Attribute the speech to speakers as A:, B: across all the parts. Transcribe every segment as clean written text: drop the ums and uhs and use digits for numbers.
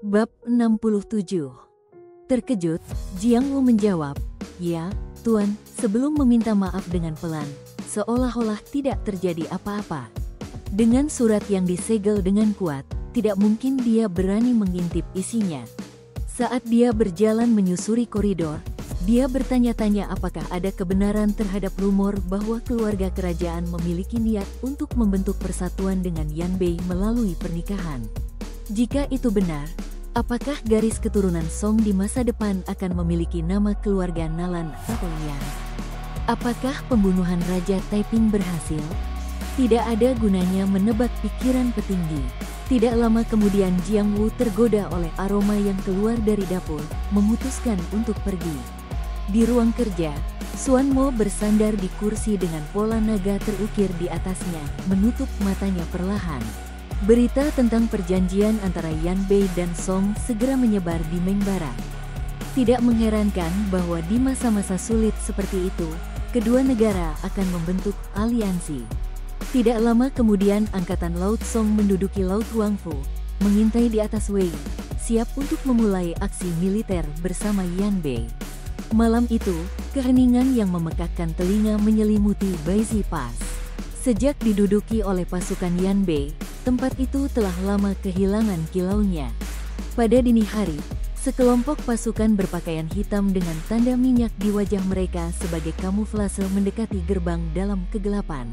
A: Bab 67. Terkejut, Jiang Wu menjawab, "Ya, Tuan," sebelum meminta maaf dengan pelan, seolah-olah tidak terjadi apa-apa. Dengan surat yang disegel dengan kuat, tidak mungkin dia berani mengintip isinya. Saat dia berjalan menyusuri koridor, dia bertanya-tanya apakah ada kebenaran terhadap rumor bahwa keluarga kerajaan memiliki niat untuk membentuk persatuan dengan Yan Bei melalui pernikahan. Jika itu benar, apakah garis keturunan Song di masa depan akan memiliki nama keluarga Nalan atau Yan? Apakah pembunuhan Raja Taiping berhasil? Tidak ada gunanya menebak pikiran petinggi. Tidak lama kemudian Jiang Wu tergoda oleh aroma yang keluar dari dapur, memutuskan untuk pergi. Di ruang kerja, Xuan Mo bersandar di kursi dengan pola naga terukir di atasnya, menutup matanya perlahan. Berita tentang perjanjian antara Yan Bei dan Song segera menyebar di Meng Barat. Tidak mengherankan bahwa di masa-masa sulit seperti itu, kedua negara akan membentuk aliansi. Tidak lama kemudian angkatan Laut Song menduduki Laut Huangfu, mengintai di atas Wei, siap untuk memulai aksi militer bersama Yan Bei. Malam itu, keheningan yang memekakkan telinga menyelimuti Baizi Pass. Sejak diduduki oleh pasukan Yan Bei, tempat itu telah lama kehilangan kilaunya. Pada dini hari, sekelompok pasukan berpakaian hitam dengan tanda minyak di wajah mereka sebagai kamuflase mendekati gerbang dalam kegelapan.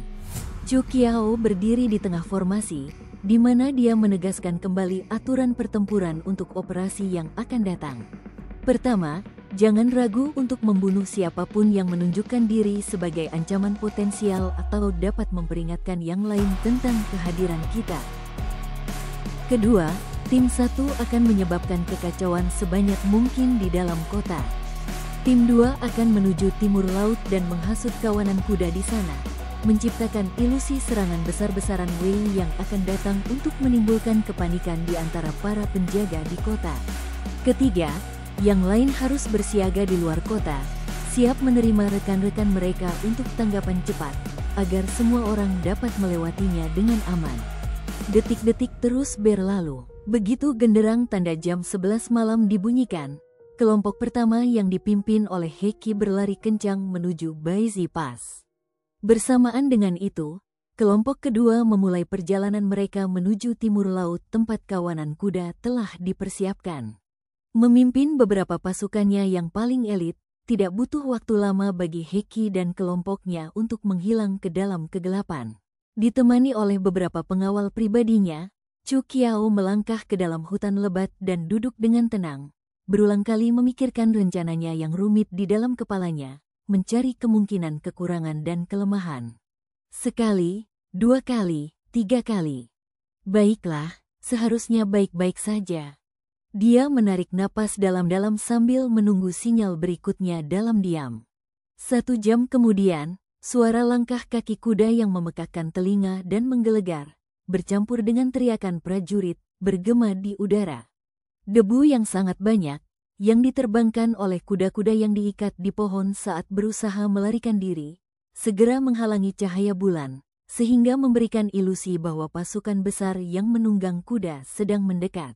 A: Chu Qiao berdiri di tengah formasi, di mana dia menegaskan kembali aturan pertempuran untuk operasi yang akan datang. Pertama, jangan ragu untuk membunuh siapapun yang menunjukkan diri sebagai ancaman potensial atau dapat memperingatkan yang lain tentang kehadiran kita. Kedua, tim 1 akan menyebabkan kekacauan sebanyak mungkin di dalam kota. Tim 2 akan menuju timur laut dan menghasut kawanan kuda di sana, menciptakan ilusi serangan besar-besaran Wei yang akan datang untuk menimbulkan kepanikan di antara para penjaga di kota. Ketiga, yang lain harus bersiaga di luar kota, siap menerima rekan-rekan mereka untuk tanggapan cepat, agar semua orang dapat melewatinya dengan aman. Detik-detik terus berlalu. Begitu genderang tanda jam 11 malam dibunyikan, kelompok pertama yang dipimpin oleh He Qi berlari kencang menuju Baizi Pass. Bersamaan dengan itu, kelompok kedua memulai perjalanan mereka menuju timur laut tempat kawanan kuda telah dipersiapkan. Memimpin beberapa pasukannya yang paling elit, tidak butuh waktu lama bagi He Qi dan kelompoknya untuk menghilang ke dalam kegelapan. Ditemani oleh beberapa pengawal pribadinya, Chu Qiao melangkah ke dalam hutan lebat dan duduk dengan tenang, berulang kali memikirkan rencananya yang rumit di dalam kepalanya, mencari kemungkinan kekurangan dan kelemahan. Sekali, dua kali, tiga kali. Baiklah, seharusnya baik-baik saja. Dia menarik napas dalam-dalam sambil menunggu sinyal berikutnya dalam diam. 1 jam kemudian, suara langkah kaki kuda yang memekakkan telinga dan menggelegar, bercampur dengan teriakan prajurit, bergema di udara. Debu yang sangat banyak, yang diterbangkan oleh kuda-kuda yang diikat di pohon saat berusaha melarikan diri, segera menghalangi cahaya bulan, sehingga memberikan ilusi bahwa pasukan besar yang menunggang kuda sedang mendekat.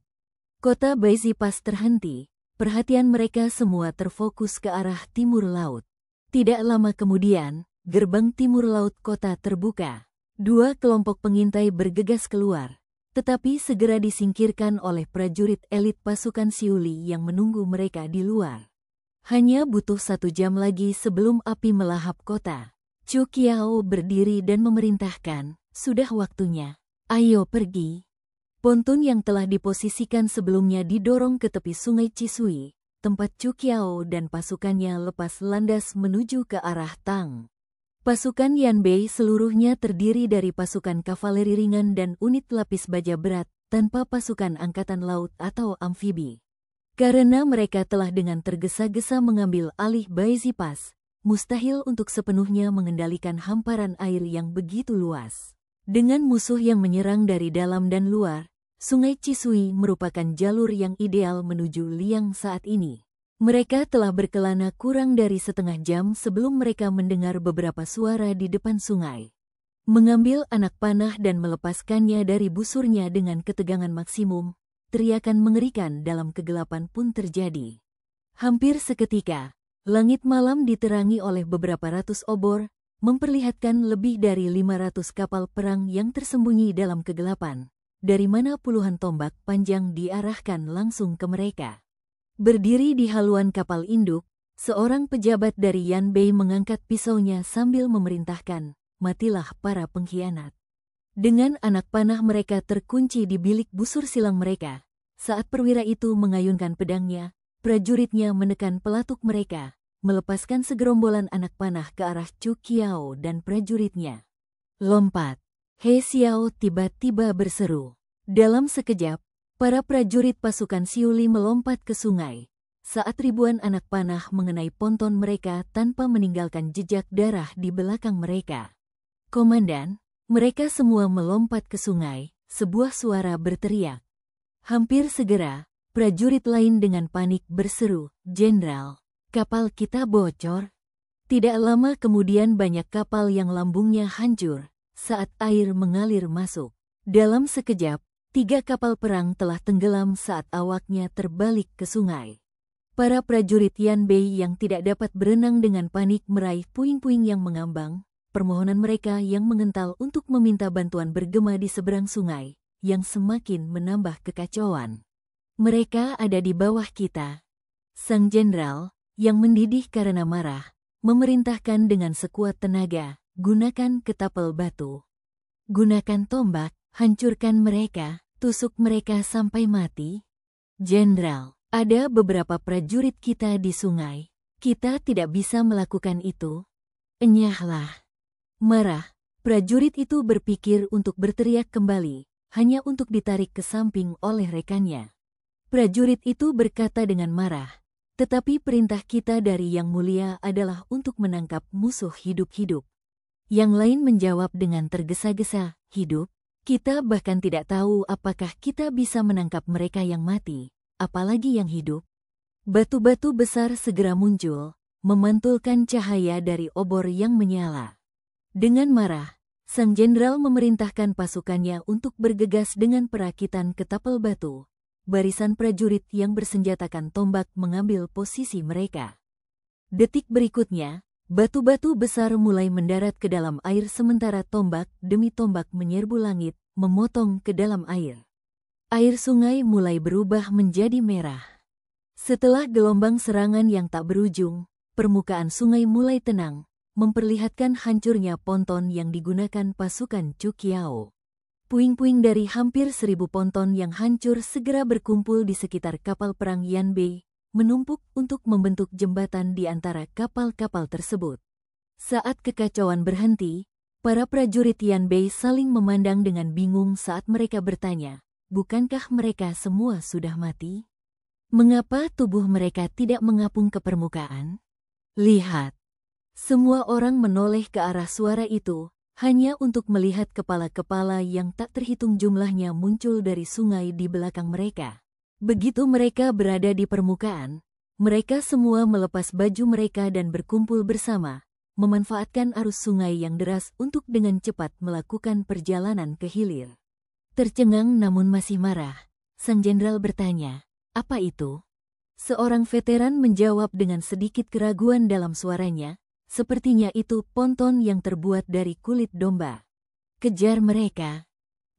A: Kota Baizi Pass terhenti, perhatian mereka semua terfokus ke arah timur laut. Tidak lama kemudian, gerbang timur laut kota terbuka. 2 kelompok pengintai bergegas keluar, tetapi segera disingkirkan oleh prajurit elit pasukan Siuli yang menunggu mereka di luar. Hanya butuh 1 jam lagi sebelum api melahap kota. Chu Qiao berdiri dan memerintahkan, "Sudah waktunya. Ayo pergi." Pontun yang telah diposisikan sebelumnya didorong ke tepi sungai Cisui, tempat Chu Qiao dan pasukannya lepas landas menuju ke arah Tang. Pasukan Yan Bei seluruhnya terdiri dari pasukan kavaleri ringan dan unit lapis baja berat, tanpa pasukan angkatan laut atau amfibi. Karena mereka telah dengan tergesa-gesa mengambil alih Baizi Pass, mustahil untuk sepenuhnya mengendalikan hamparan air yang begitu luas. Dengan musuh yang menyerang dari dalam dan luar, Sungai Cisui merupakan jalur yang ideal menuju Liang saat ini. Mereka telah berkelana kurang dari setengah jam sebelum mereka mendengar beberapa suara di depan sungai. Mengambil anak panah dan melepaskannya dari busurnya dengan ketegangan maksimum, teriakan mengerikan dalam kegelapan pun terjadi. Hampir seketika, langit malam diterangi oleh beberapa ratus obor, memperlihatkan lebih dari 500 kapal perang yang tersembunyi dalam kegelapan, dari mana puluhan tombak panjang diarahkan langsung ke mereka. Berdiri di haluan kapal induk, seorang pejabat dari Yanbei mengangkat pisaunya sambil memerintahkan, "Matilah para pengkhianat." Dengan anak panah mereka terkunci di bilik busur silang mereka. Saat perwira itu mengayunkan pedangnya, prajuritnya menekan pelatuk mereka, melepaskan segerombolan anak panah ke arah Chu Qiao dan prajuritnya. "Lompat!" He Xiao tiba-tiba berseru. Dalam sekejap, para prajurit pasukan Xiuli melompat ke sungai. Saat ribuan anak panah mengenai ponton mereka tanpa meninggalkan jejak darah di belakang mereka. "Komandan!" Mereka semua melompat ke sungai, sebuah suara berteriak. Hampir segera, prajurit lain dengan panik berseru, "Jenderal, kapal kita bocor." Tidak lama kemudian banyak kapal yang lambungnya hancur saat air mengalir masuk. Dalam sekejap, 3 kapal perang telah tenggelam saat awaknya terbalik ke sungai. Para prajurit Yanbei yang tidak dapat berenang dengan panik meraih puing-puing yang mengambang. Permohonan mereka yang mengental untuk meminta bantuan bergema di seberang sungai, yang semakin menambah kekacauan. "Mereka ada di bawah kita." Sang jenderal, yang mendidih karena marah, memerintahkan dengan sekuat tenaga, "Gunakan ketapel batu. Gunakan tombak, hancurkan mereka, tusuk mereka sampai mati." "Jenderal, ada beberapa prajurit kita di sungai. Kita tidak bisa melakukan itu." "Enyahlah." Marah, prajurit itu berpikir untuk berteriak kembali, hanya untuk ditarik ke samping oleh rekannya. Prajurit itu berkata dengan marah, "Tetapi perintah kita dari Yang Mulia adalah untuk menangkap musuh hidup-hidup." Yang lain menjawab dengan tergesa-gesa, "Hidup? Kita bahkan tidak tahu apakah kita bisa menangkap mereka yang mati, apalagi yang hidup." Batu-batu besar segera muncul, memantulkan cahaya dari obor yang menyala. Dengan marah, sang jenderal memerintahkan pasukannya untuk bergegas dengan perakitan ketapel batu. Barisan prajurit yang bersenjatakan tombak mengambil posisi mereka. Detik berikutnya, batu-batu besar mulai mendarat ke dalam air sementara tombak demi tombak menyerbu langit, memotong ke dalam air. Air sungai mulai berubah menjadi merah. Setelah gelombang serangan yang tak berujung, permukaan sungai mulai tenang, memperlihatkan hancurnya ponton yang digunakan pasukan Chu Qiao. Puing-puing dari hampir 1000 ponton yang hancur segera berkumpul di sekitar kapal perang Yanbei, menumpuk untuk membentuk jembatan di antara kapal-kapal tersebut. Saat kekacauan berhenti, para prajurit Yanbei saling memandang dengan bingung saat mereka bertanya, "Bukankah mereka semua sudah mati? Mengapa tubuh mereka tidak mengapung ke permukaan?" "Lihat!" Semua orang menoleh ke arah suara itu, hanya untuk melihat kepala-kepala yang tak terhitung jumlahnya muncul dari sungai di belakang mereka. Begitu mereka berada di permukaan, mereka semua melepas baju mereka dan berkumpul bersama, memanfaatkan arus sungai yang deras untuk dengan cepat melakukan perjalanan ke hilir. Tercengang namun masih marah, sang jenderal bertanya, "Apa itu?" Seorang veteran menjawab dengan sedikit keraguan dalam suaranya, "Sepertinya itu ponton yang terbuat dari kulit domba." "Kejar mereka."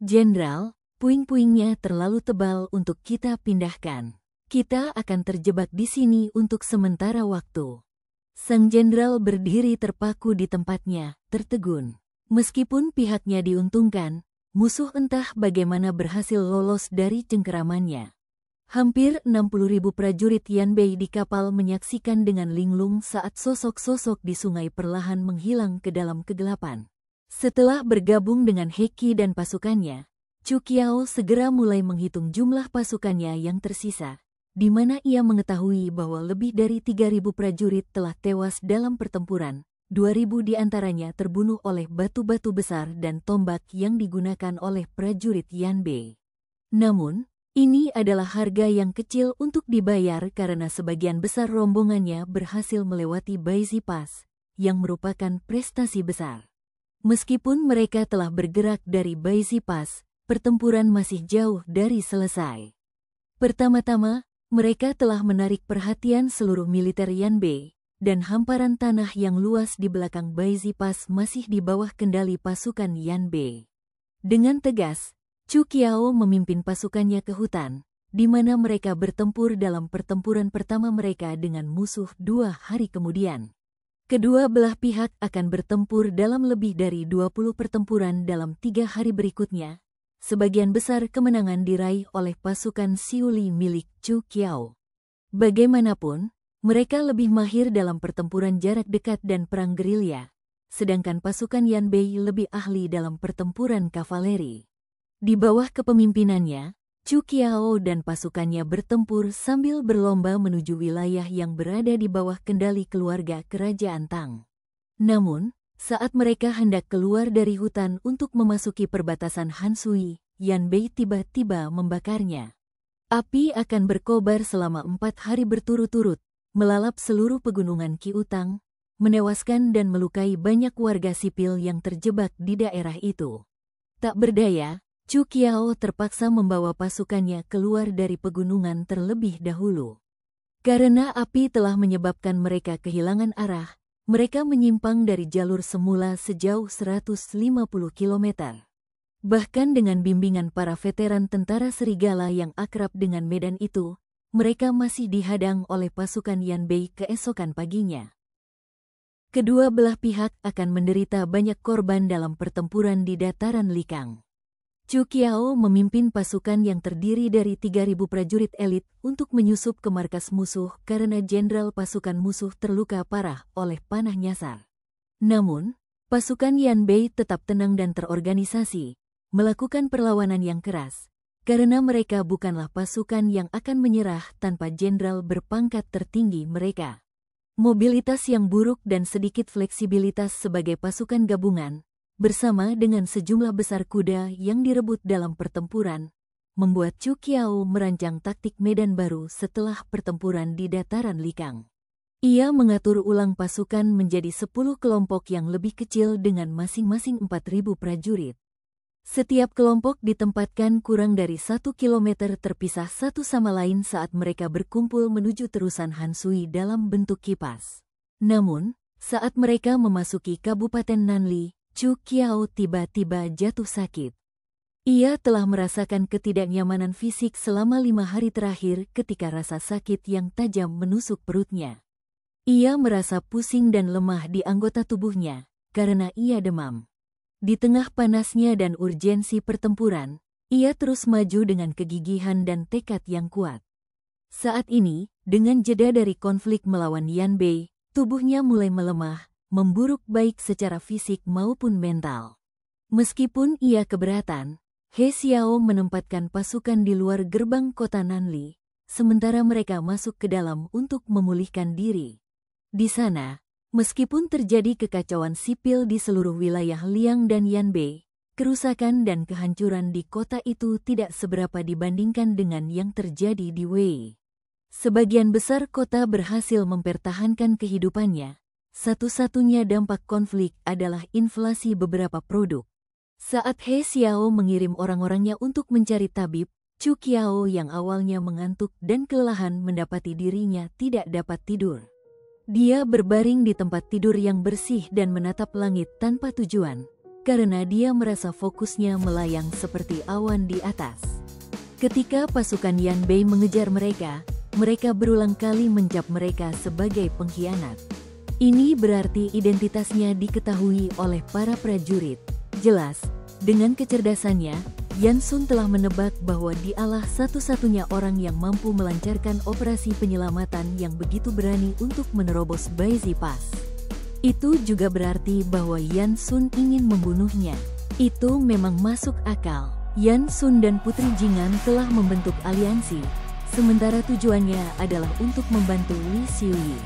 A: "Jenderal, puing-puingnya terlalu tebal untuk kita pindahkan. Kita akan terjebak di sini untuk sementara waktu." Sang jenderal berdiri terpaku di tempatnya, tertegun. Meskipun pihaknya diuntungkan, musuh entah bagaimana berhasil lolos dari cengkeramannya. Hampir 60.000 prajurit Yanbei di kapal menyaksikan dengan linglung saat sosok-sosok di sungai perlahan menghilang ke dalam kegelapan. Setelah bergabung dengan Heki dan pasukannya, Chu Qiao segera mulai menghitung jumlah pasukannya yang tersisa, di mana ia mengetahui bahwa lebih dari 3.000 prajurit telah tewas dalam pertempuran, 2.000 di antaranya terbunuh oleh batu-batu besar dan tombak yang digunakan oleh prajurit Yanbei. Namun, ini adalah harga yang kecil untuk dibayar karena sebagian besar rombongannya berhasil melewati Baizi Pass, yang merupakan prestasi besar. Meskipun mereka telah bergerak dari Baizi Pass, pertempuran masih jauh dari selesai. Pertama-tama, mereka telah menarik perhatian seluruh militer Yanbei, dan hamparan tanah yang luas di belakang Baizi Pass masih di bawah kendali pasukan Yanbei. Dengan tegas, Chu Qiao memimpin pasukannya ke hutan, di mana mereka bertempur dalam pertempuran pertama mereka dengan musuh 2 hari kemudian. Kedua belah pihak akan bertempur dalam lebih dari 20 pertempuran dalam 3 hari berikutnya. Sebagian besar kemenangan diraih oleh pasukan Siuli milik Chu Qiao. Bagaimanapun, mereka lebih mahir dalam pertempuran jarak dekat dan perang gerilya, sedangkan pasukan Yanbei lebih ahli dalam pertempuran kavaleri. Di bawah kepemimpinannya, Chu Qiao dan pasukannya bertempur sambil berlomba menuju wilayah yang berada di bawah kendali keluarga Kerajaan Tang. Namun, saat mereka hendak keluar dari hutan untuk memasuki perbatasan Han Sui, Yanbei tiba-tiba membakarnya. Api akan berkobar selama 4 hari berturut-turut, melalap seluruh pegunungan Qiutang, menewaskan dan melukai banyak warga sipil yang terjebak di daerah itu. Tak berdaya, Chu Qiao terpaksa membawa pasukannya keluar dari pegunungan terlebih dahulu. Karena api telah menyebabkan mereka kehilangan arah, mereka menyimpang dari jalur semula sejauh 150 km. Bahkan dengan bimbingan para veteran tentara serigala yang akrab dengan medan itu, mereka masih dihadang oleh pasukan Yanbei keesokan paginya. Kedua belah pihak akan menderita banyak korban dalam pertempuran di dataran Likang. Chu Qiao memimpin pasukan yang terdiri dari 3.000 prajurit elit untuk menyusup ke markas musuh karena jenderal pasukan musuh terluka parah oleh panah nyasar. Namun, pasukan Yanbei tetap tenang dan terorganisasi, melakukan perlawanan yang keras, karena mereka bukanlah pasukan yang akan menyerah tanpa jenderal berpangkat tertinggi mereka. Mobilitas yang buruk dan sedikit fleksibilitas sebagai pasukan gabungan, bersama dengan sejumlah besar kuda yang direbut dalam pertempuran, membuat Chu Qiao merancang taktik medan baru setelah pertempuran di dataran Likang. Ia mengatur ulang pasukan menjadi 10 kelompok yang lebih kecil dengan masing-masing 4.000 prajurit. Setiap kelompok ditempatkan kurang dari 1 kilometer terpisah satu sama lain saat mereka berkumpul menuju terusan Han Sui dalam bentuk kipas. Namun, saat mereka memasuki Kabupaten Nanli, Chu Qiao tiba-tiba jatuh sakit. Ia telah merasakan ketidaknyamanan fisik selama 5 hari terakhir ketika rasa sakit yang tajam menusuk perutnya. Ia merasa pusing dan lemah di anggota tubuhnya, karena ia demam. Di tengah panasnya dan urgensi pertempuran, ia terus maju dengan kegigihan dan tekad yang kuat. Saat ini, dengan jeda dari konflik melawan Yanbei, tubuhnya mulai melemah, memburuk baik secara fisik maupun mental. Meskipun ia keberatan, He Xiao menempatkan pasukan di luar gerbang kota Nanli, sementara mereka masuk ke dalam untuk memulihkan diri. Di sana, meskipun terjadi kekacauan sipil di seluruh wilayah Liang dan Yanbei, kerusakan dan kehancuran di kota itu tidak seberapa dibandingkan dengan yang terjadi di Wei. Sebagian besar kota berhasil mempertahankan kehidupannya. Satu-satunya dampak konflik adalah inflasi beberapa produk. Saat He Xiao mengirim orang-orangnya untuk mencari tabib, Chu Qiao yang awalnya mengantuk dan kelelahan mendapati dirinya tidak dapat tidur. Dia berbaring di tempat tidur yang bersih dan menatap langit tanpa tujuan, karena dia merasa fokusnya melayang seperti awan di atas. Ketika pasukan Yanbei mengejar mereka, mereka berulang kali mencap mereka sebagai pengkhianat. Ini berarti identitasnya diketahui oleh para prajurit. Jelas, dengan kecerdasannya, Yan Sun telah menebak bahwa dialah satu-satunya orang yang mampu melancarkan operasi penyelamatan yang begitu berani untuk menerobos Baizi Pass. Itu juga berarti bahwa Yan Sun ingin membunuhnya. Itu memang masuk akal. Yan Sun dan Putri Jingan telah membentuk aliansi, sementara tujuannya adalah untuk membantu Li Xiuyi.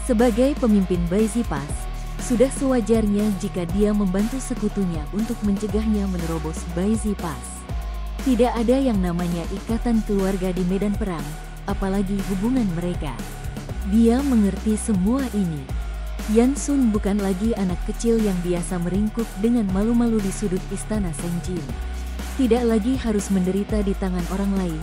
A: Sebagai pemimpin Baizi Pass, sudah sewajarnya jika dia membantu sekutunya untuk mencegahnya menerobos Baizi Pass. Tidak ada yang namanya ikatan keluarga di medan perang, apalagi hubungan mereka. Dia mengerti semua ini. Yan Sun bukan lagi anak kecil yang biasa meringkuk dengan malu-malu di sudut istana Sengjin. Tidak lagi harus menderita di tangan orang lain,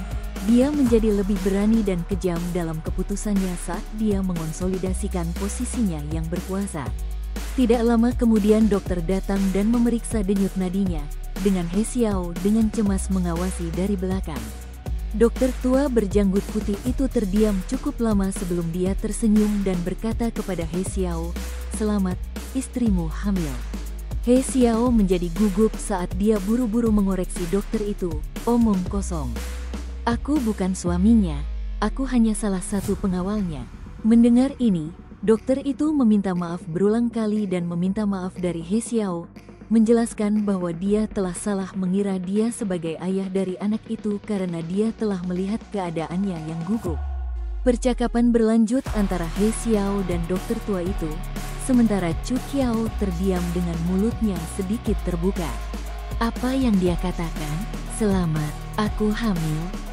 A: Dia menjadi lebih berani dan kejam dalam keputusannya saat dia mengonsolidasikan posisinya yang berkuasa. Tidak lama kemudian dokter datang dan memeriksa denyut nadinya, dengan He Xiao dengan cemas mengawasi dari belakang. Dokter tua berjanggut putih itu terdiam cukup lama sebelum dia tersenyum dan berkata kepada He Xiao, "Selamat, istrimu hamil." He Xiao menjadi gugup saat dia buru-buru mengoreksi dokter itu, "Omong kosong. Aku bukan suaminya, aku hanya salah satu pengawalnya." Mendengar ini, dokter itu meminta maaf berulang kali dan meminta maaf dari He Xiao, menjelaskan bahwa dia telah salah mengira dia sebagai ayah dari anak itu karena dia telah melihat keadaannya yang gugup. Percakapan berlanjut antara He Xiao dan dokter tua itu, sementara Chu Qiao terdiam dengan mulutnya sedikit terbuka. Apa yang dia katakan? "Selamat, aku hamil."